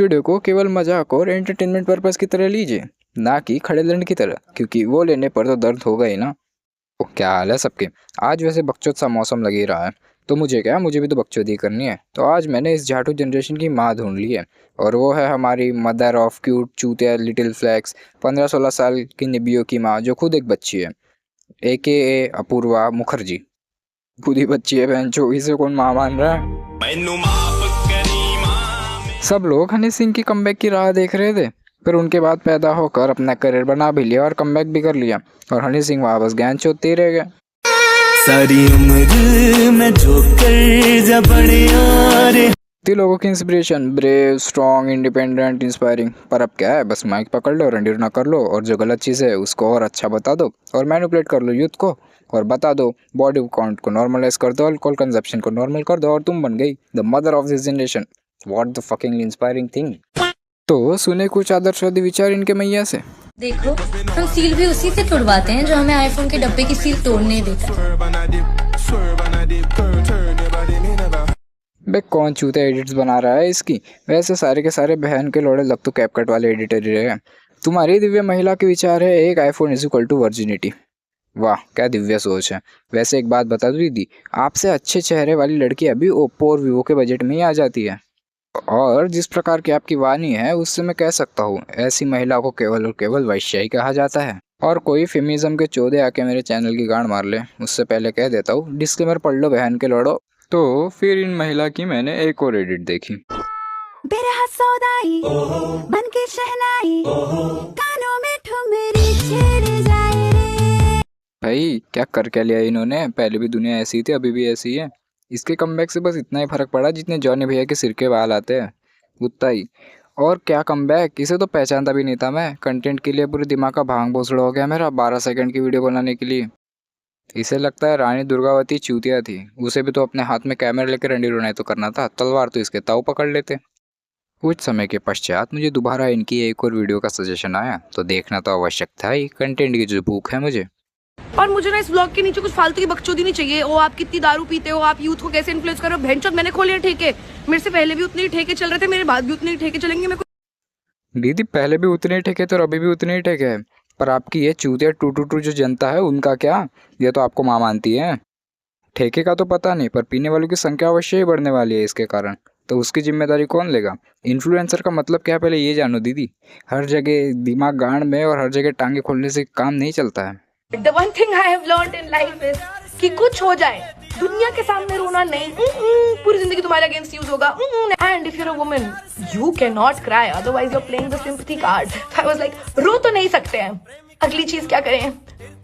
इस वीडियो को केवल मजाक और एंटरटेनमेंट पर्पस की तरह लीजिए, ना कि खड़े लड़ने की तरह, क्योंकि वो लेने पर तो दर्द होगा ही ना। तो क्या हाल है सबके? आज वैसे बकचोद सा मौसम लग ही रहा है, तो मुझे भी तो बकचोदी करनी है। तो आज मैंने इस झाटू जनरेशन की माँ ढूंढ ली है, और वो है हमारी मदर ऑफ क्यूट चूतिया लिटिल फ्लैक्स, 15-16 साल की निबियों की माँ, जो खुद एक बच्ची है, AKA अपूर्वा मुखर्जी। खुद ही बच्ची है बहन चो, इसे कौन माँ मान रहा है? सब लोग हनी सिंह की कमबैक की राह देख रहे थे, फिर उनके बाद पैदा होकर अपना करियर बना भी लिया और कमबैक भी कर लिया, और हनी सिंह वहाँ बस ज्ञान चोते ही रह गए। सारी उम्र में जो कर जा बड़े यारे। लोगों की inspiration, brave, strong, independent, inspiring. पर अब क्या है, बस माइक पकड़ लो, रंडीर ना कर लो, और जो गलत चीज़ है उसको और अच्छा बता दो, और मैनिपुलेट कर लो यूथ को, और बता दो बॉडी काउंट को नॉर्मलाइज कर दो, अल्कोहल कंजप्शन को नॉर्मल कर दो, और तुम बन गई the mother of this generation. What the fucking inspiring thing. तो सुने कुछ आदर्शवादी विचार इनके मैया से। देखो, हम सील भी उसी से तुड़वाते हैं जो हमें आईफोन के डब्बे की सील तोड़ने देता है। बे कौन चूते एडिट्स बना रहा है इसकी? वैसे सारे के सारे बहन के लोड़े लग तो कैपकट वाले एडिटर ही रहे। तुम्हारी दिव्य महिला के विचार है एक iPhone is equal to virginity. वाह क्या दिव्य सोच है। वैसे एक बात बता दूं दीदी, आपसे अच्छे चेहरे वाली लड़की अभी ओप्पो और वीवो के बजट में ही आ जाती है, और जिस प्रकार की आपकी वाणी है उससे मैं कह सकता हूँ ऐसी महिला को केवल और केवल वैश्या ही कहा जाता है। और कोई फेमिनिज्म के चौधे आके मेरे चैनल की गांड मार ले, उससे पहले कह देता हूँ डिस्क्लेमर पढ़ लो बहन के लोड़ो। तो फिर इन महिला की मैंने एक और एडिट देखी। बनके शहनाई, कानों में ठुमरी छेड़ जाए रे। भाई क्या कर क्या लिया इन्होंने? पहले भी दुनिया ऐसी थी, अभी भी ऐसी है। इसके कमबैक से बस इतना ही फर्क पड़ा जितने जॉनी भैया के सिर के बाल आते हैं, उतना ही। और क्या कमबैक, इसे तो पहचानता भी नहीं था मैं। कंटेंट के लिए पूरे दिमाग का भांग भोसड़ा हो गया मेरा 12 सेकंड की वीडियो बनाने के लिए। इसे लगता है रानी दुर्गावती चूतिया थी, उसे भी तो अपने हाथ में कैमरा लेकर रंडी रोनाई तो करना था, तलवार तो इसके ताऊ पकड़ लेते। कुछ समय के पश्चात मुझे दोबारा इनकी एक और वीडियो का सजेशन आया, तो देखना तो आवश्यक था ही, कंटेंट की जो भूख है मुझे। और मुझे ना इस ब्लॉग के नीचे कुछ फालतू की बकचोदी नहीं चाहिए। ओ आप कितनी दारू पीते हो, आप यूथ को कैसे इन्फ्लुएंस कर रहे हो। भैंचोद मैंने खोले हैं ठेके, मेरे से पहले भी उतने ही ठेके चल रहे थे, मेरे बाद भी उतने ही ठेके चलेंगे। मेरे को दीदी पहले भी उतने ही ठेके थे और अभी भी उतने ही ठेके हैं, पर आपकी ये चूतिया टू जो जनता है उनका क्या? ये तो आपको माँ मानती है। ठेके का तो पता नहीं, पर पीने वालों की संख्या अवश्य ही बढ़ने वाली है इसके कारण, तो उसकी जिम्मेदारी कौन लेगा? इन्फ्लुएंसर का मतलब क्या, पहले ये जानो दीदी। हर जगह दिमाग गांड में और हर जगह टांगे खोलने से काम नहीं चलता है। The one thing I have learned in life is कि कुछ हो जाए दुनिया के सामने रोना नहीं। पूरी जिंदगी तुम्हारे अगेंस्ट यूज होगा। And if you're a woman, you cannot cry, otherwise you're playing the sympathy card. I was like, रो तो नहीं सकते हैं, अगली चीज क्या करें?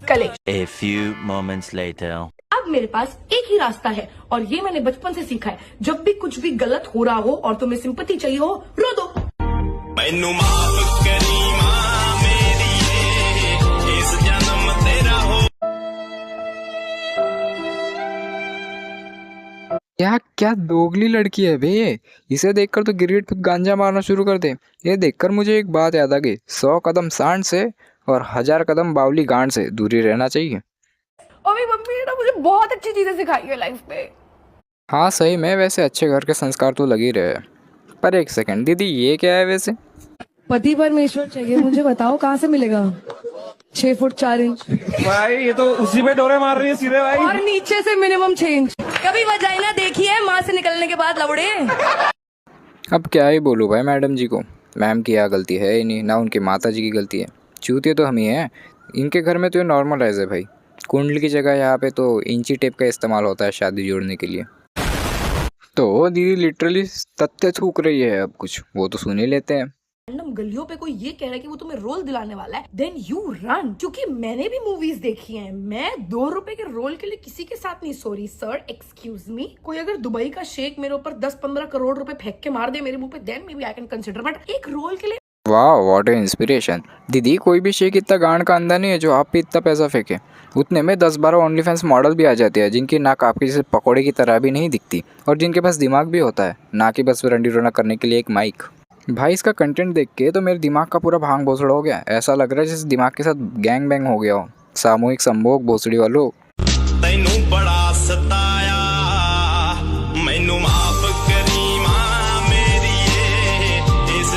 Collection. A few moments later. अब मेरे पास एक ही रास्ता है, और ये मैंने बचपन से सीखा है। जब भी कुछ भी गलत हो रहा हो और तुम्हें सिंपैथी चाहिए हो, रो दो। क्या क्या दोगली लड़की है बे ये। इसे देखकर तो गिरगिट खुद गांजा मारना शुरू कर दे। ये देखकर मुझे एक बात याद आ गई, 100 कदम सांड से और 1000 कदम बावली गांड से दूरी रहना चाहिए। और मेरी मम्मी ने ना मुझे बहुत अच्छी चीजें सिखाई है लाइफ में। हाँ सही में, वैसे अच्छे घर के संस्कार तो लग ही रहे हैं। पर एक सेकंड दीदी, ये क्या है वैसे? पति परमेश्वर चाहिए, मुझे बताओ कहाँ से मिलेगा? 6 फुट 4 इंच भाई, ये तो उसी पे डोरे मार रही है सीधे भाई। और नीचे से मिनिमम 6 इंच। कभी वजाइना देखी है माँ से निकलने के बाद लवड़े? अब क्या ही बोलूँ भाई मैडम जी को। मैम की यहाँ गलती है ही नहीं, ना उनकी माता जी की गलती है। चूतिए तो हम ही हैं। इनके घर में तो ये नॉर्मलाइज है भाई। कुंडली की जगह यहाँ पे तो इंची टेप का इस्तेमाल होता है शादी जोड़ने के लिए। तो दीदी लिटरली तथ्य थूक रही है, अब कुछ वो तो सुन ही लेते हैं। रैंडम गलियों पे कोई ये कह रहा है कि वो तुम्हें रोल दिलाने वाला है, देन यू रन। क्योंकि मैंने भी मूवीज देखी हैं। मैं 2 रुपए के रोल के लिए किसी के साथ नहीं। Sorry sir, excuse me. कोई अगर दुबई का शेख मेरे ऊपर 10-15 करोड़ रुपए फेंक के मार दे मेरे मुंह पे, then may be I can consider, but एक रोल के लिए। वाह व्हाट ए इंस्पिरेशन। दीदी कोई भी शेख इतना गांड का अंधा नहीं है जो आप पे इतना पैसा फेंके। उतने में 10-12 ओनली फैंस मॉडल भी आ जाते हैं, जिनकी नाक आपके जैसे पकौड़े की तरह भी नहीं दिखती, और जिनके पास दिमाग भी होता है, ना कि बस रंडी रोना करने के लिए एक माइक। भाई इसका कंटेंट देख के तो मेरे दिमाग का पूरा भांग भोसड़ा हो गया। ऐसा लग रहा है जैसे दिमाग के साथ गैंग बैंग हो गया हो। सामूहिक संभोग भोसड़ी वालों। तैनू बड़ा सताया, मैनू माफ करी मां मेरी, इस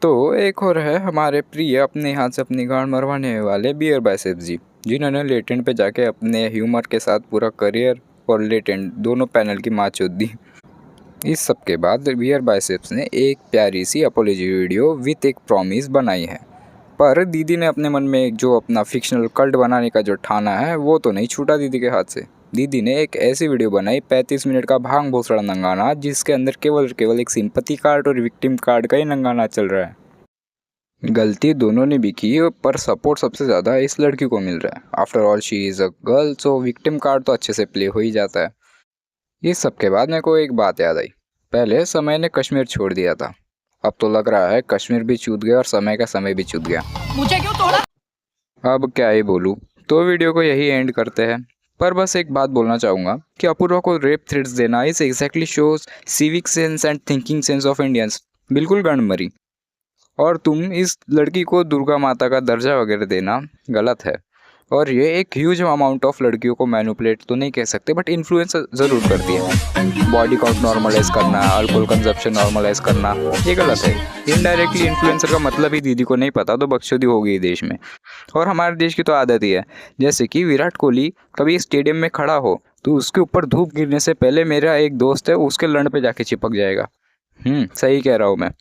तो एक और है हमारे प्रिय अपने हाथ से अपनी गांड मरवाने वाले बियर बाइसेप्स जी, जिन्होंने लेटेंट पे जाके अपने ह्यूमर के साथ पूरा करियर और लेटेंट दोनों पैनल की माँ चोद दी। इस सब के बाद बियर बाइसेप्स ने एक प्यारी सी अपोलॉजी वीडियो विथ एक प्रॉमिस बनाई है, पर दीदी ने अपने मन में जो अपना फिक्शनल कल्ट बनाने का जो ठाना है वो तो नहीं छूटा दीदी के हाथ से। दीदी ने एक ऐसी वीडियो बनाई 35 मिनट का भांग भोसड़ा नंगाना, जिसके अंदर केवल एक सिंपैथी कार्ड और विक्टिम कार्ड का ही नंगाना चल रहा है। गलती दोनों ने भी की, पर सपोर्ट सबसे ज़्यादा इस लड़की को मिल रहा है। After all she is a girl, so victim card तो अच्छे से प्ले हो ही जाता है। इस सब के बाद मेरे को एक बात याद आई। पहले समय ने कश्मीर छोड़ दिया था, अब तो लग रहा है कश्मीर भी चूत गया और समय का समय भी चूत गया। मुझे क्यों तोड़ा? अब क्या ही बोलूँ, तो वीडियो को यही एंड करते हैं। पर बस एक बात बोलना चाहूँगा कि अपूर्वा को रेप थ्रेट्स देना इस exactly shows civic sense and thinking sense of Indians. बिल्कुल गंडमरी। और तुम इस लड़की को दुर्गा माता का दर्जा वगैरह देना गलत है। और ये एक ह्यूज अमाउंट ऑफ लड़कियों को मैनिपुलेट तो नहीं कह सकते, बट इन्फ्लुएंस ज़रूर करती है। बॉडी काउंट नॉर्मलाइज करना, अल्कोहल कंजप्शन नॉर्मलाइज करना, ये गलत है। इनडायरेक्टली इन्फ्लुएंसर का मतलब ही दीदी को नहीं पता तो बकचोदी हो गई देश में। और हमारे देश की तो आदत ही है, जैसे कि विराट कोहली कभी स्टेडियम में खड़ा हो तो उसके ऊपर धूप गिरने से पहले मेरा एक दोस्त है उसके लंड पे जाके चिपक जाएगा। सही कह रहा हूँ मैं।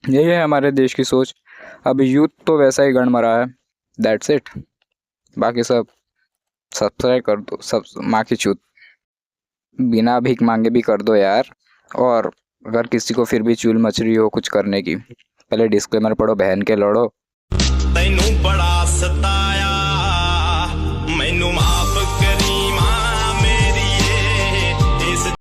यही है हमारे देश की सोच। अब यूथ तो वैसा ही गण मरा है। That's it. बाकी सब सब्सक्राइब कर दो, सब माँ की चूत, बिना भीख मांगे भी कर दो यार। और अगर किसी को फिर भी चूल मच रही हो कुछ करने की, पहले डिस्क्लेमर पढ़ो, बहन के लड़ो। तैनू बड़ा सताया